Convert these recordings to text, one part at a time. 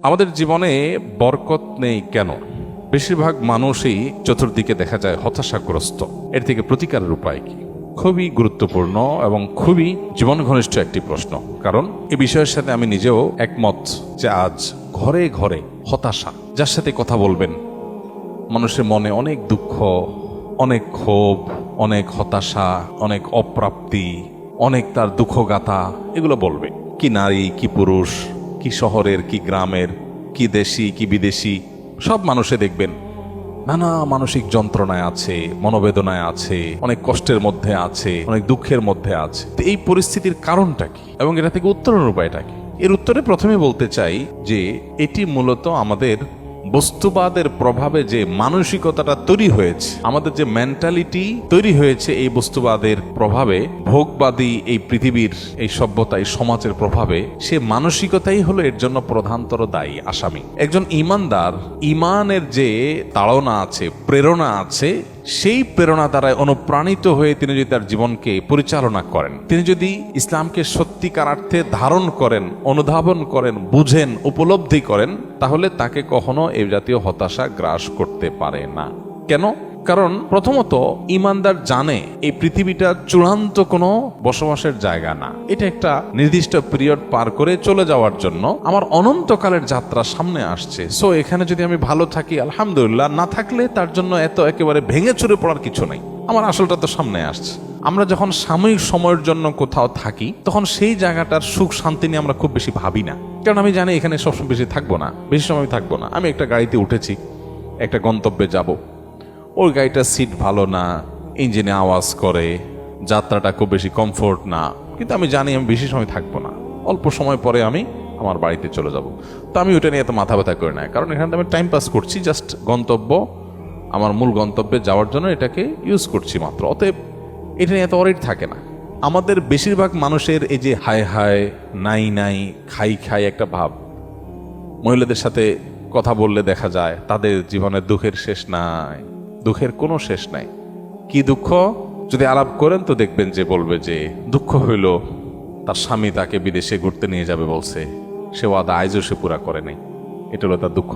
আমাদের জীবনে বরকত নেই কেন? বেশিরভাগ মানুষই চতুর্দিকে দেখা যায় হতাশাগ্রস্ত। এর থেকে প্রতিকারের উপায় কি? খুবই গুরুত্বপূর্ণ এবং খুবই জীবন ঘনিষ্ঠ একটি প্রশ্ন। কারণ এই বিষয়ের সাথে আমি নিজেও একমত যে আজ ঘরে ঘরে হতাশা। যার সাথে কথা বলবেন মানুষের মনে অনেক দুঃখ, অনেক ক্ষোভ, অনেক হতাশা, অনেক অপ্রাপ্তি, অনেক তার দুঃখগাথা এগুলো বলবে। কি নারী, কি পুরুষ, কি শহরের, কি গ্রামের, কি দেশি, কি বিদেশি, সব মানুষে দেখবেন নানা মানসিক যন্ত্রণায় আছে, মনোবেদনায় আছে, অনেক কষ্টের মধ্যে আছে, অনেক দুঃখের মধ্যে আছে। তো এই পরিস্থিতির কারণটা কি এবং এটা থেকে উত্তরণের উপায়টা কি? এর উত্তরে প্রথমে বলতে চাই যে এটি মূলত আমাদের বস্তুবাদের প্রভাবে যে মানসিকতাটা তৈরি হয়েছে, আমাদের যে মেন্টালিটি তৈরি হয়েছে এই বস্তুবাদের প্রভাবে, ভোগবাদী এই পৃথিবীর এই সভ্যতা, এই সমাজের প্রভাবে, সে মানসিকতাই হলো এর জন্য প্রধানতর দায়ী, আসামি। একজন ঈমানদার, ঈমানের যে তাড়না আছে, প্রেরণা আছে, সেই প্রেরণা দ্বারা অনুপ্রাণিত হয়ে তিনি যদি তার জীবনকে পরিচালনা করেন, তিনি যদি ইসলামকে সত্যিকার অর্থে ধারণ করেন, অনুধাবন করেন, বুঝেন, উপলব্ধি করেন, তাহলে তাকে কখনো এই জাতীয় হতাশা গ্রাস করতে পারে না। কেন? কারণ প্রথমত ঈমানদার জানে এই পৃথিবীটা চূড়ান্ত কোনো বসবাসের জায়গা না। এটা একটা নির্দিষ্ট পিরিয়ড পার করে চলে যাওয়ার জন্য আমার অনন্তকালের যাত্রা সামনে আসছে। সো এখানে যদি আমি ভালো থাকি আলহামদুলিল্লাহ, না থাকলে তার জন্য এত একেবারে ভেঙে চুরে পড়ার কিছু নাই। আমার আসলটা তো সামনে আসছে। আমরা যখন সাময়িক সময়ের জন্য কোথাও থাকি তখন সেই জায়গাটার সুখ শান্তি নিয়ে আমরা খুব বেশি ভাবি না, কারণ আমি জানি এখানে সবসময় বেশি থাকবো না, বেশি সময় থাকবো না। আমি একটা গাড়িতে উঠেছি, একটা গন্তব্যে যাব, ওই গাড়িটার সিট ভালো না, ইঞ্জিনে আওয়াজ করে, যাত্রাটা খুব বেশি কমফোর্ট না, কিন্তু আমি জানি আমি বেশি সময় থাকবো না, অল্প সময় পরে আমি আমার বাড়িতে চলে যাব। তো আমি ওটা নিয়ে এত মাথা ব্যথা করি না, কারণ এখানে আমি টাইম পাস করছি, জাস্ট গন্তব্য, আমার মূল গন্তব্যে যাওয়ার জন্য এটাকে ইউজ করছি মাত্র। অতএব এটা নিয়ে এত অরিট থাকে না। আমাদের বেশিরভাগ মানুষের এই যে হায় হায়, নাই নাই, খাই খাই একটা ভাব। মহিলাদের সাথে কথা বললে দেখা যায় তাদের জীবনের দুঃখের শেষ নাই, দুঃখের কোনো শেষ নাই। কি দুঃখ? যদি আলাপ করেন তো দেখবেন যে বলবে যে দুঃখ হইল তার স্বামী তাকে বিদেশে ঘুরতে নিয়ে যাবে বলছে, সে ওয়াদা আইজও সে পুরা করে নাই। এটা হলো তার দুঃখ।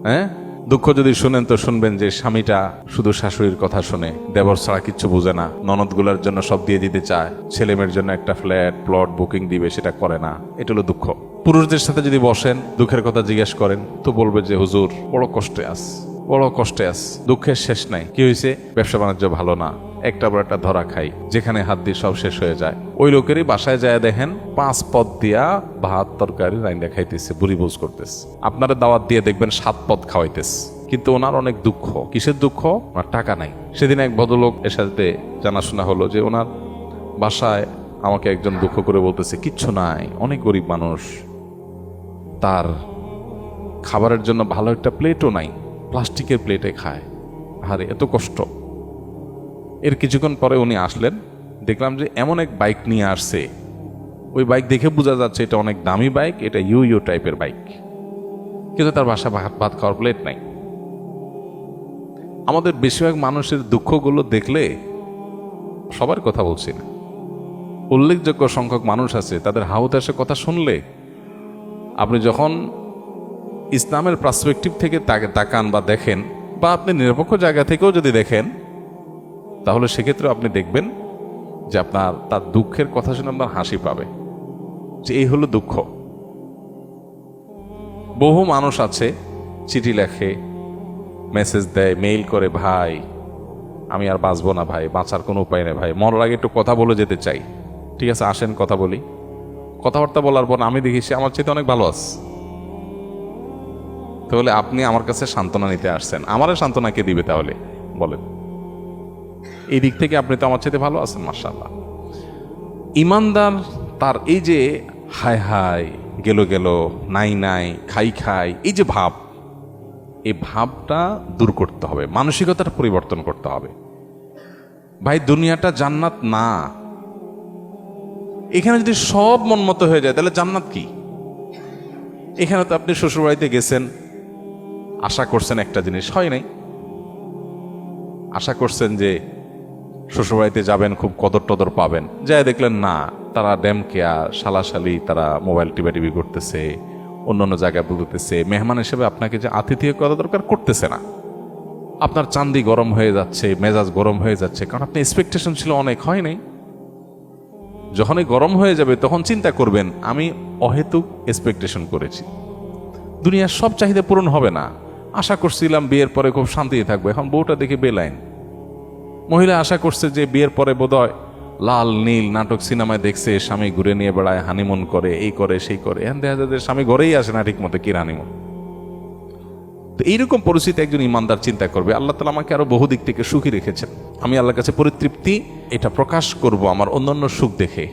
হ্যাঁ, দুঃখ যদি শুনেন তো শুনবেন যে স্বামীটা শুধু শাশুড়ির কথা শুনে, দেবর ছাড়া কিচ্ছু বুঝে না, ননদগুলোর জন্য সব দিয়ে দিতে চায়, ছেলে মেয়ের জন্য একটা ফ্ল্যাট প্লট বুকিং দিবে, সেটা করে না। এটা হলো দুঃখ। পুরুষদের সাথে যদি বসেন, দুঃখের কথা জিজ্ঞেস করেন তো বলবে যে হুজুর বড় কষ্টে আস, বড় কষ্টে আস, দুঃখের শেষ নাই। কি হয়েছে? ব্যবসা বাণিজ্য ভালো না, একটা বড় একটা ধরা খাই, যেখানে হাত দিয়ে সব শেষ হয়ে যায়। ওই লোকেরই বাসায় যায় দেখেন 5 পদ দিয়া ভাত তরকারি রাইন্দা খাইতেছে, বুড়ি বুঝ করতেছে। আপনারা দাওয়াত দিয়ে দেখবেন 7 পদ খাওয়াইতেছে, কিন্তু ওনার অনেক দুঃখ। কিসের দুঃখ? ওনার টাকা নাই। সেদিন এক ভদ্রলোক এর সাথে জানাশোনা হলো যে ওনার বাসায় আমাকে একজন দুঃখ করে বলতেছে কিচ্ছু নাই, অনেক গরিব মানুষ, তার খাবারের জন্য ভালো একটা প্লেটও নাই, প্লাস্টিকের প্লেটে খায়। আরে এত কষ্ট। এর কিছুক্ষণ পরে উনি আসলেন, দেখলাম যে এমন এক বাইক নিয়ে আসছে, ওই বাইক দেখে বোঝা যাচ্ছে এটা অনেক দামি বাইক, এটা ইউ টাইপের বাইক, কিন্তু তার বাসা ভাত খাওয়ার প্লেট নাই। আমাদের বেশিরভাগ মানুষের দুঃখগুলো দেখলে, সবার কথা বলছি না, উল্লেখযোগ্য সংখ্যক মানুষ আছে, তাদের হাউতাসের কথা শুনলে আপনি যখন ইসলামের পার্সপেক্টিভ থেকে তাকান বা দেখেন, বা আপনি নিরপেক্ষ জায়গা থেকেও যদি দেখেন, তাহলে সেক্ষেত্রে আপনি দেখবেন যে আপনার তার দুঃখের কথা শুনে আপনার হাসি পাবে, যে এই হলো দুঃখ। বহু মানুষ আছে চিঠি লেখে, মেসেজ দেয়, মেইল করে, ভাই আমি আর বাঁচবো না ভাই, বাঁচার কোনো উপায় নেই ভাই, মরার আগে একটু কথা বলে যেতে চাই। ঠিক আছে, আসেন কথা বলি। কথাবার্তা বলার পর আমি দেখি সে আমার চাইতে অনেক ভালো আছে। তাহলে আপনি আমার কাছে সান্ত্বনা নিতে আসছেন, আমারে সান্ত্বনা কে দিবে তাহলে বলেন? এই দিক থেকে আপনি তো আমার চাইতে ভালো আছেন, মাশাআল্লাহ। ঈমানদার তার এই যে হায় হায়, গেল গেল, নাই নাই, খাই খাই, এই যে ভাব, এই ভাবটা দূর করতে হবে, মানসিকতার পরিবর্তন করতে হবে। ভাই দুনিয়াটা জান্নাত না। এখানে যদি সব মনমত হয়ে যায় তাহলে জান্নাত কি? এখানে তো আপনি শ্বশুরবাড়িতে গেছেন, আশা করছেন একটা জিনিস, হয় নাই। আশা করছেন যে শ্বশুরবাড়িতে যাবেন, খুব কদর টদর পাবেন, যাই দেখলেন না, তারা ড্যাম কেয়ার, শালাশালি, তারা মোবাইল টিপি করতেছে, অন্যান্য জায়গায় বলতেছে, মেহমান হিসেবে আপনাকে যে আতিথেয় করা দরকার করতেছে না। আপনার চান্দি গরম হয়ে যাচ্ছে, মেজাজ গরম হয়ে যাচ্ছে, কারণ আপনি এক্সপেকটেশন ছিল অনেক, হয় নাই। যখনই গরম হয়ে যাবে তখন চিন্তা করবেন আমি অহেতুক এক্সপেকটেশন করেছি। দুনিয়ার সব চাহিদা পূরণ হবে না। আশা করছিলাম বিয়ের পরে খুব শান্তিতে থাকবো, এখন বউটা দেখে বেলাইন। মহিলা আশা করছে যে বিয়ের পরে বোধহয় লাল নীল নাটক সিনেমায় দেখছে, স্বামী ঘুরে নিয়ে বেড়ায়, হানিমুন করে, এই করে সেই করে, এখন দেখা যায় যে স্বামী ঘরেই আসে না ঠিক মতো, কি হানিমুন। তো এইরকম পরিস্থিতি একজন ইমানদার চিন্তা করবে আল্লাহ তাআলা আমাকে আরো বহু দিক থেকে সুখী রেখেছেন, আমি আল্লাহর কাছে পরিতৃপ্তি এটা প্রকাশ করব আমার অন্যান্য সুখ দেখে।